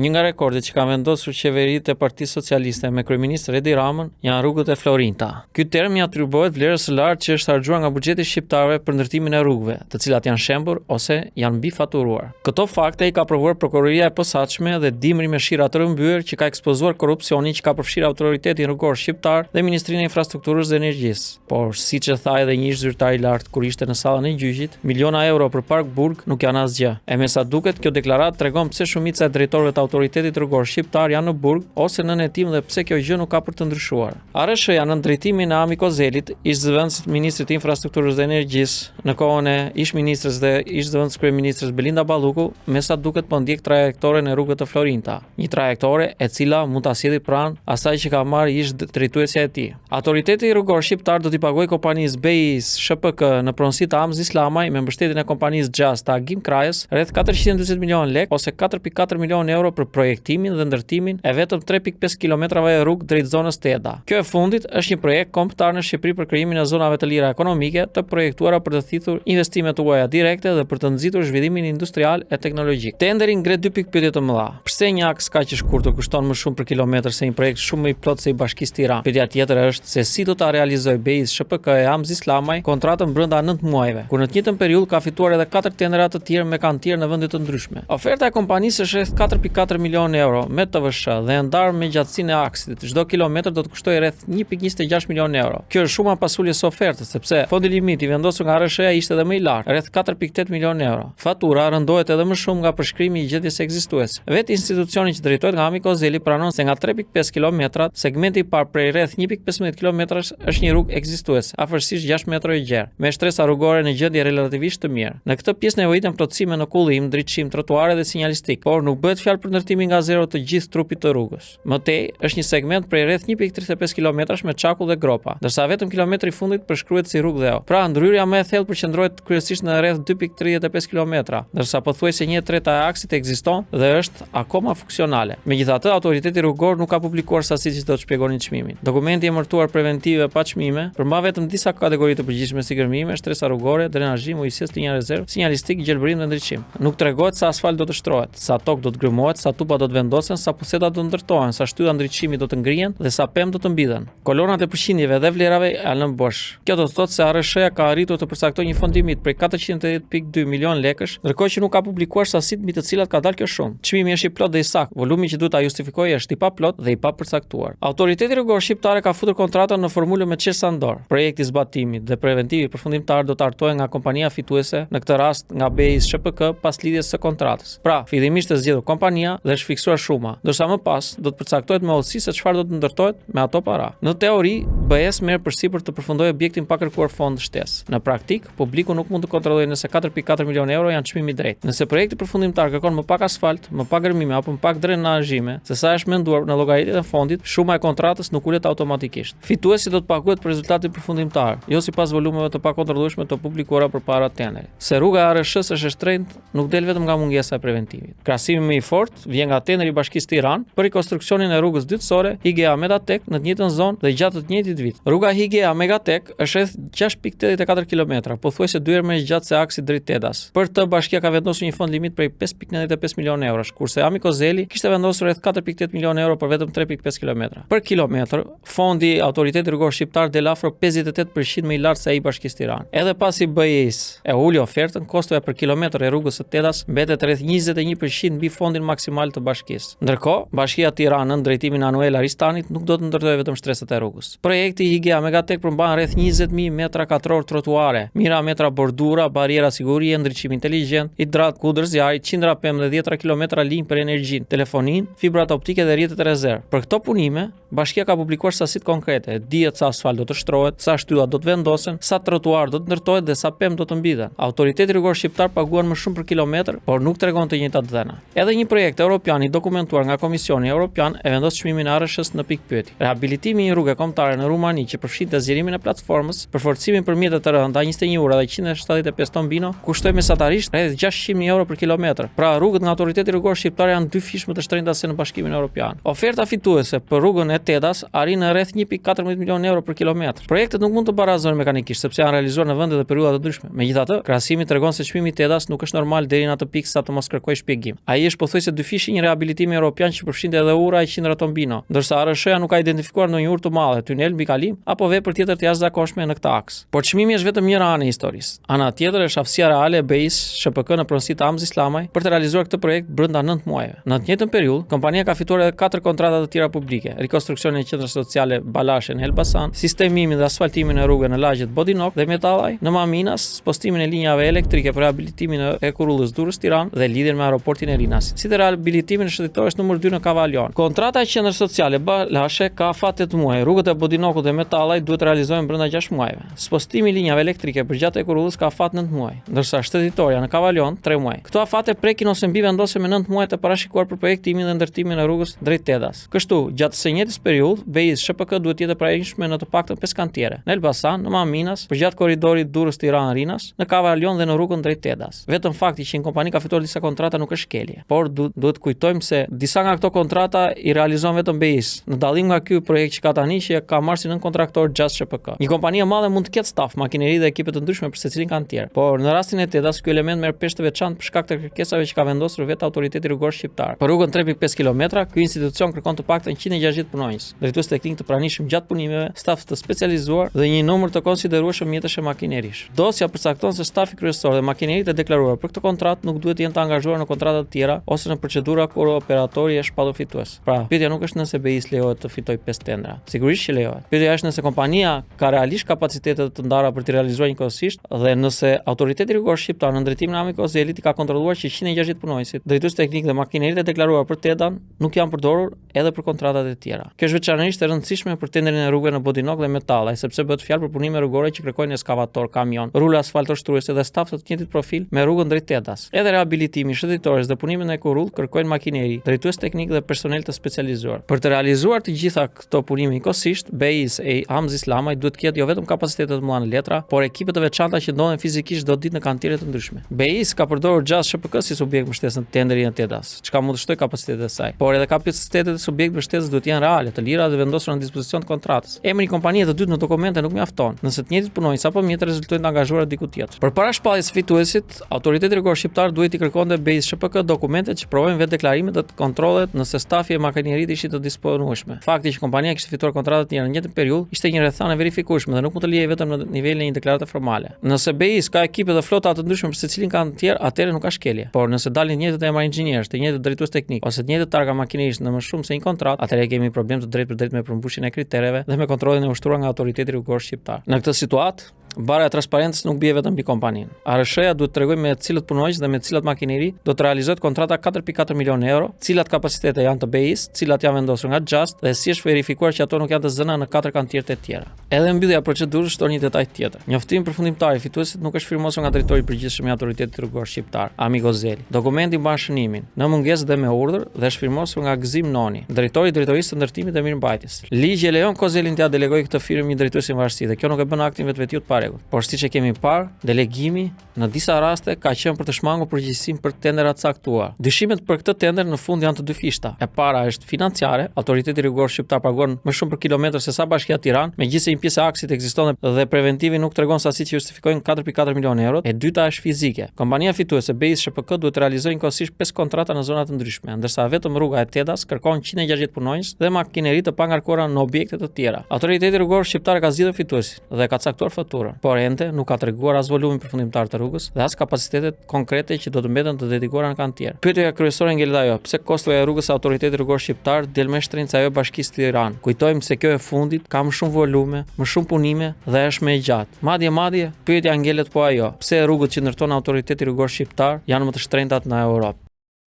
Një nga rekordet që ka vendosur qeveritë e Partisë Socialiste me kryeminist Edi Ramën janë rrugët e Florinta. Ky term i atribuohet vlerës së lartë që është harxuar nga buxheti shqiptarëve për ndërtimin e rrugëve, të cilat janë shembur ose janë mbifaturuar. Këto fakte i ka provuar prokuroria e posaçme dhe dimri me shira të rëmbyer që ka ekspozuar korrupsionin që ka përfshirë autoritetin rrugor shqiptar dhe Ministrinë e Infrastrukturës dhe Energjisë. Por siç e tha edhe një ish zyrtar i lartë kur ishte në sallën e gjyqit, miliona euro për Park Burg nuk janë asgjë. E me sa duket, kjo deklaratë tregon pse shumica e drejtorëve të autoritetit rrugor shqiptar janë në burg ose në netim dhe pse kjo gjë nuk ka për të ndryshuar. ARSH-ja në drejtimin e Ami Kozelit, ish zëvendës ministrit të Infrastrukturës dhe Energjisë, në kohën e ish ministrës dhe ish zëvendës kryeministrës Belinda Balluku, me sa duket po ndjek trajektoren e rrugës të Florinta, një trajektore e cila mund ta sjellë pranë asaj që ka marrë ish drejtuesja e tij. Autoriteti rrugor shqiptar do t'i pagojë kompanisë BEIS SHPK në pronësi të Amz Islamaj me mbështetjen e kompanisë Xhas të Agim Krajës rreth 440 milionë lekë ose 4.4 milionë euro për projektimin dhe ndërtimin e vetëm 3.5 kilometrave rrugë drejt zonës Teda. Kjo e fundit është një projekt kombëtar në Shqipëri për krijimin e zonave të lira ekonomike, të projektuara për të thithur investime të huaja direkte dhe për të nxitur zhvillimin industrial e teknologjik. Tenderi ngre dy pikë pyetje të mëdha. Pse një aks kaq i shkurtër kushton më shumë për kilometër se një projekt shumë më i plotë se i Bashkisë Tiranë? Pyetja tjetër është se si do ta realizojë BEIS SHPK e Amz Islamaj kontratën brenda 9 muajve, kur në të njëjtën periudhë ka fituar edhe 4 tendera të tjerë me kantier në vende të ndryshme. Oferta e kompanisë është rreth 4.4 milionë euro me TVSH dhe e ndarë me gjatësinë e aksit. Çdo kilometër do të kustojë rreth 1.26 milionë euro. Kjo është shumë pas uljes së ofertës, sepse fondi limiti vendosur nga ARSH-ja ishte edhe më i lartë, rreth 4.8 milionë euro. Fatura rëndohet edhe më shumë nga përshkrimi i gjetjes ekzistuese. Vetë institucioni që drejtohet nga Ami Kozeli pranon se nga 3.5 kilometrat, segmenti i parë prej rreth 1.15 kilometrash është një rrugë ekzistuese, afërsisht 6 metra e gjerë, me shtresa rrugore në gjendje relativisht të mirë. Në këtë pjesë nevojiten plotësime në kullim, drejtësim, trotuare dhe sinjalistik, por nuk bëhet fjalë për ndërtimin nga zero të gjithë trupit të rrugës. Më tej, është një segment prej rreth 1.35 kilometrash me çakull dhe gropa, ndërsa vetëm kilometri i fundit përshkruhet si rrugë dhe o. Pra, ndryrja më e thellë përqendrohet kryesisht në rreth 2.35 kilometra, ndërsa pothuajse 1/3 e aksit ekziston dhe është akoma funksionale. Megjithatë, autoriteti rrugor nuk ka publikuar sasitë që do të shpjegonin çmimin. Dokumenti i emërtuar preventive pa çmime përmban vetëm disa kategori të përgjithshme si gërmime, shtresa rrugore, drenazhim, ujësisë, linja rezervë, sinjalistik, gjelbërim dhe ndriçim. Nuk tregohet sa asfalt do të shtrohet, sa tokë do të grymohet, sa tuba do të vendosen, sa puseta do të ndërtohen, sa shtylla ndriçimi do të ngrihen dhe sa pemë do të mbidhen. Kolonat e përqindjeve dhe vlerave janë në bosh. Kjo do të thotë se ARSH-ja ka arritur të përcaktojë një fond limit prej 480.2 milion lekësh, ndërkohë që nuk ka publikuar sasitë mbi të cilat ka dalë kjo shumë. Çmimi është i plotë dhe i saktë, volumi që duhet ta justifikojë është i paplot dhe i papërcaktuar. Autoriteti rrugor shqiptar ka futur kontratën në formulën me Qesandor. Projekti i zbatimit dhe preventivi përfundimtar do të artohet nga kompania fituese, në këtë rast nga BEIS SHPK pas lidhjes së kontratës. Pra, fillimisht është zgjedhur kompania dhe është fiksuar shuma, ndërsa më pas do të përcaktohet me hollësi se çfarë do të ndërtohet me ato para. Në teori, BES merr përsipër të përfundojë objektin pa kërkuar fond shtesë. Në praktik, publiku nuk mund të kontrollojë nëse 4.4 milionë euro janë çmimi i drejtë. Nëse projekti përfundimtar kërkon më pak asfalt, më pak gërmime apo më pak drenazhime, se sa është menduar në llogaritën e fondit, shuma e kontratës nuk ulet automatikisht. Fituesi do të paguhet për rezultatin përfundimtar, jo sipas volumeve të pakontrollueshme të publikuara përpara tenderit. Se rruga e ARSH-s është e shtrenjtë, nuk del vetëm nga mungesa e preventivit. Krahasimi më i fortë vjen nga tenderi i Bashkisë Tiranë për rikonstruksionin e rrugës dytësore Higea Megatek në të njëjtën zonë dhe gjatë të njëjtit vit. Rruga Higea Megatek është rreth 6.84 kilometra, pothuajse 2 herë më e gjatë se aksi drejt Tedas. Për të Bashkia ka vendosur një fond limit prej 5.95 milionë eurosh, kurse Ami Kozeli kishte vendosur rreth 4.8 milionë euro për vetëm 3.5 kilometra. Për kilometër, fondi Autoriteti Rrugor Shqiptar del afro 58% më i lartë se ai i Bashkisë Tiranë. Edhe pasi BEIS e uli ofertën, kostoja për kilometër e rrugës së Tedas mbetet rreth 21% mbi fondin maksimal të bashkisë. Ndërkohë, Bashkia Tiranë në drejtimin Anuel Aristanit nuk do të ndërtojë vetëm shtresat e rrugës. Projekti Higea Megatek përmban rreth 20.000 metra katror trotuare, mijëra metra bordura, bariera sigurie, ndriçim inteligjent, hidrat, kudër zjarri, qindra pemë dhe 10 kilometra linjë për energjinë, telefoninë, fibrat optike dhe rrjetet e rezervë. Për këto punime, Bashkia ka publikuar sasitë konkrete, dihet sa asfalt do të shtrohet, sa shtylla do të vendosen, sa trotuar do të ndërtohet dhe sa pemë do të mbidhen. Autoriteti rrugor shqiptar paguan më shumë për kilometër, por nuk tregon të njëjtat dhëna. Edhe një projekt evropian i dokumentuar nga Komisioni Evropian e vendos çmimin e ARSH-s në pikë pyetje. Rehabilitimi i një rruge kombëtare në Rumani që përfshinte zgjerimin e platformës, përforcimin për mjete të rënda 21 ura dhe 175 ton bino, kushtoi mesatarisht rreth 600.000 euro për kilometër. Pra, rrugët nga Autoriteti rrugor shqiptar janë 2 fish më të shtrenjta se në Bashkimin Evropian. Oferta fituese për rrugën e Tedas arrin në rreth 1.14 milionë euro për kilometër. Projektet nuk mund të barazohen mekanikisht sepse janë realizuar në vende dhe periudha të ndryshme. Megjithatë, krahasimi tregon se çmimi i Tedas nuk është normal deri në atë pikë sa të mos kërkojë shpjegim. Ai është pothuajse 2 dyfishi një rehabilitimi evropian që përfshinte edhe ura e qindra tombino, ndërsa ARSH-ja nuk ka identifikuar ndonjë urë të madhe, tunel mbi kalim apo vepër tjetër të jashtëzakonshme në këtë aks. Por çmimi është vetëm njëra anë e historisë. Ana tjetër është aftësia reale e BE-s SHPK në pronësi të Hamz Islamaj për të realizuar këtë projekt brenda 9 muajve. Në të njëjtën periudhë, kompania ka fituar edhe 4 kontrata të tjera publike: rikonstruksionin e qendrës sociale Balashe në Elbasan, sistemimin dhe asfaltimin e rrugëve në lagjet Bodinok dhe Metallaj, në Maminas, postimin e linjave elektrike për rehabilitimin e Kurullës Durrës-Tiranë dhe lidhjen me aeroportin e Rinasit, si dhe rehabilitimin e shëndetësores numër 2 në Kavalion. Kontrata e qendrës sociale Balashe ka afat 8 muaj, rrugët e Bodinokut dhe Metallaj duhet realizohen brenda 6 muajve. Spostimi i linjave elektrike për gjatë e Kurullës ka afat 9 muaj, ndërsa shtetitoria në Kavalion 3 muaj. Këto afate prekin ose mbi vendosen me 9 muaj të parashikuar për projektimin dhe ndërtimin e rrugës drejt Tedas. Kështu, gjatë së njëjtës periudhë, BE-s SHPK duhet të jetë pranueshme në të paktën 5 kantiere, në Elbasan, në Maminas, për gjatë korridorit Durrës-Tiranë-Rinas, në Kavalion dhe në rrugën drejt Tedas. Vetëm fakti që një kompani ka fituar disa kontrata nuk është shkelje, por duhet kujtojmë se disa nga këto kontrata i realizon vetëm BE-s, në dallim nga ky projekt që ka tani që ka marrë si nën kontraktor Just SHPK. Një kompani e madhe mund të ketë staf, makineri dhe ekipe të ndryshme për secilin kantier, por në rastin e Tedas ky element merr peshë të veçantë për shkak të kërkesave që ka vendosur vetë autoriteti rrugor shqiptar. Për rrugën 3.5 kilometra, ky institucion kërkon të paktën 160 punonjës, drejtues teknik të pranishëm gjatë punimeve, staf të specializuar dhe një numër të konsiderueshëm mjetësh e makinerish. Dosja përcakton se stafi kryesor dhe makineritë e deklaruar për këtë kontratë nuk duhet të jenë të angazhuar në kontrata të tjera ose në procedura kur operatori është shpallur fitues. Pra, pyetja nuk është nëse BE-s lejohet të fitojë 5 tendra. Sigurisht që lejohet. Pyetja është nëse kompania ka realisht kapacitete të ndara për të realizuar njëkohësisht dhe nëse autoriteti rrugor shqiptar në drejtimin e Amiko Zelit i ka kontrolluar që 160 punonjësit, drejtues teknik dhe makineritë e deklaruar për Tedan nuk janë përdorur edhe për kontratat e tjera. Kjo është veçanërisht e rëndësishme për tenderin e rrugëve në Bodinok dhe Metallaj, sepse bëhet fjalë për punime rrugore që kërkojnë eskavator, kamion, rule asfaltoshtruese dhe staf të njëjtit profil me rrugën drejt Tedas. Edhe rehabilitimi, shëndetësores dhe punimin e Kurull kërkojnë makineri, drejtues teknik dhe personel të specializuar. Për të realizuar të gjitha këto punime njëkohësisht, BE-s e Hamz Islamaj duhet të ketë jo vetëm kapacitete të mëdha në letra, por ekipe të veçanta që ndodhen fizikisht çdo ditë në kantiere të ndryshme. BE-s ka përdorur Just SHPK si subjekt mbështetës në tenderin e Tedas, çka mund të shtojë kapacitetet e saj. Por edhe kapacitetet e subjektit mbështetës duhet të jenë reale, të lira dhe vendosura në dispozicion të kontratës. Emri i kompanie të dytë në dokumente nuk mjafton, nëse të njëjtit punonjës apo mjet rezultojnë të angazhuar diku tjetër. Përpara shpalljes së fituesit, autoriteti rrugor shqiptar duhet i kërkonte BE-s SHPK dokumentet që provojnë vetë deklarimet dhe kontrollet nëse stafi e makineritë ishin të disponueshme. Fakti që kompania kishte fituar kontrata të tjera në njëjtën periudhë ishte një rrethana verifikueshme dhe nuk mund të lihej vetëm në nivelin e një deklarate formale. Nëse BE-s ka ekipe dhe flota të ndryshme për secilin kantier, atëherë nuk ka shkelje. Por nëse dalin të njëjtët emra inxhinierësh, të njëjtët drejtues teknik ose të njëjtët targa makinerisht në më shumë se një kontratë, atëherë kemi problem të drejtë për drejtë me përmbushjen e kritereve dhe me kontrollin e ushtruar nga autoriteti rrugor shqiptar. Në këtë situatë, bara e transparencës nuk bie vetëm mbi kompaninë. ARSH-ja duhet të tregojë me cilët punonjës dhe me cilat makineri do të realizohet kontrata 4.4 milionë euro, cilat kapacitete janë të BE-s, cilat janë vendosur nga Just dhe si është verifikuar që ato nuk janë të zëna në 4 kantieret e tjera. Edhe mbyllja e procedurës shton një detaj tjetër. Njoftimi përfundimtar i fituesit nuk është firmosur nga drejtori i përgjithshëm i autoritetit rrugor shqiptar, Amiko Zeli. Dokumenti mban shënimin në mungesë dhe me urdhër dhe është firmosur nga Gzim Noni, drejtori i drejtorisë së ndërtimit dhe mirëmbajtjes. Ligji e lejon Kozelin t'ia delegojë këtë firmë një drejtuesi varësi dhe kjo nuk e bën aktin vetvetiu të parregullt. Por siç e kemi parë, delegimi në disa raste ka qenë për të shmangur përgjegjësinë për tenderat caktuar. Dyshimet për këtë tender në fund janë të dyfishta. E para është financiare, autoriteti rrugor shqiptar paguan më shumë për kilometër se sa Bashkia Tiranë, megjithëse një pjesë e aksit ekziston dhe preventivi nuk tregon sasi që justifikojnë 4.4 milionë euro. E dyta është fizike. Kompania fituese BE-s SHPK duhet të realizojë njëkohësisht 5 kontrata në zona të ndryshme, ndërsa vetëm rruga e Tedas kërkon 160 punonjës dhe makineri të pangarkuara në objekte të tjera. Autoriteti rrugor shqiptar ka zgjidhur fituesin dhe ka caktuar faturën, por ende nuk ka treguar as volumin përfundimtar të rrugës dhe as kapacitetet konkrete që do të mbeten të dedikuara në kantier. Pyetja kryesore ngel ajo, pse kosto e rrugës së autoriteti rrugor shqiptar del më shtrenjtë se ajo Bashkisë Tiranë? Kujtojmë se kjo e fundit ka më shumë volume, më shumë punime dhe është më e gjatë. Madje pyetja ngelet po ajo, pse rrugët që ndërton autoriteti rrugor shqiptar janë më të shtrenjta në Europë.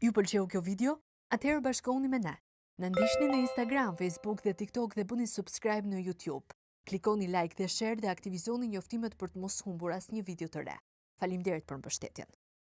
Ju pëlqeu kjo video? Atëherë bashkohuni me ne. Na ndiqni në Instagram, Facebook dhe TikTok dhe bëni subscribe në YouTube. Klikoni like dhe share dhe aktivizoni njoftimet për të mos humbur asnjë video të re. Faleminderit për mbështetjen.